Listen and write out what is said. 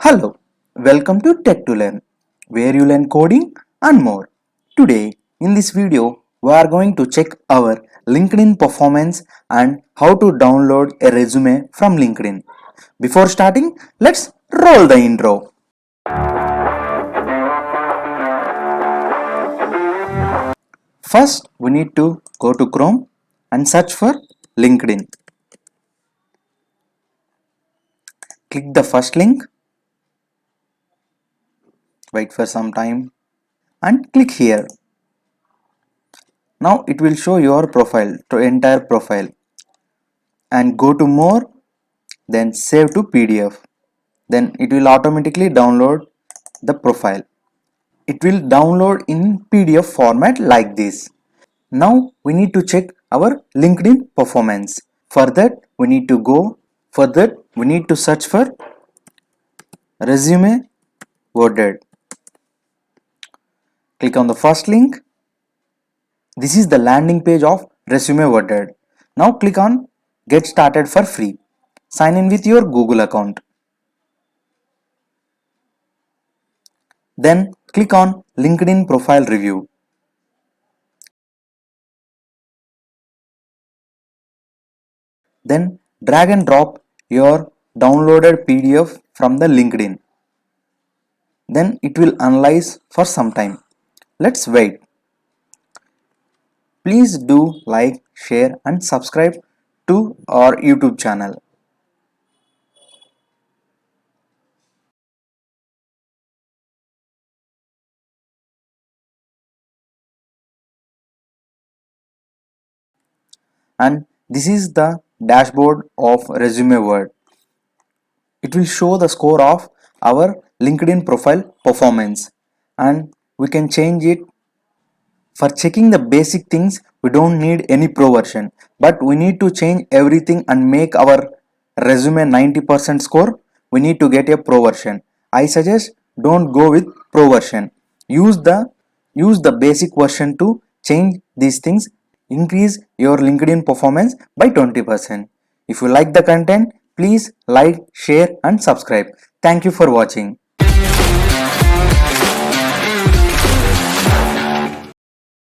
Hello, welcome to Tech to Learn, where you learn coding and more. Today, in this video, we are going to check our LinkedIn performance and how to download a resume from LinkedIn. Before starting, let's roll the intro. First, we need to go to Chrome and search for LinkedIn. Click the first link, wait for some time, and click here. Now it will show your profile, to entire profile, and go to more, then save to PDF. Then it will automatically download the profile. It will download in PDF format like this. Now we need to check our LinkedIn performance. For that we need to search for resume worded. Click on the first link. This is the landing page of resume worded. Now click on get started for free. Sign in with your Google account. Then click on LinkedIn profile review. Then drag and drop your downloaded PDF from the LinkedIn. Then it will analyze for some time. Let's wait. Please do like, share and subscribe to our YouTube channel. And this is the dashboard of Resume Word. It will show the score of our LinkedIn profile performance, and we can change it. For checking the basic things, we don't need any pro version, but we need to change everything and make our resume 90% score. We need to get a pro version. I suggest don't go with pro version. Use the basic version to change these things. Increase your LinkedIn performance by 20%. If you like the content, please like, share and subscribe. Thank you for watching.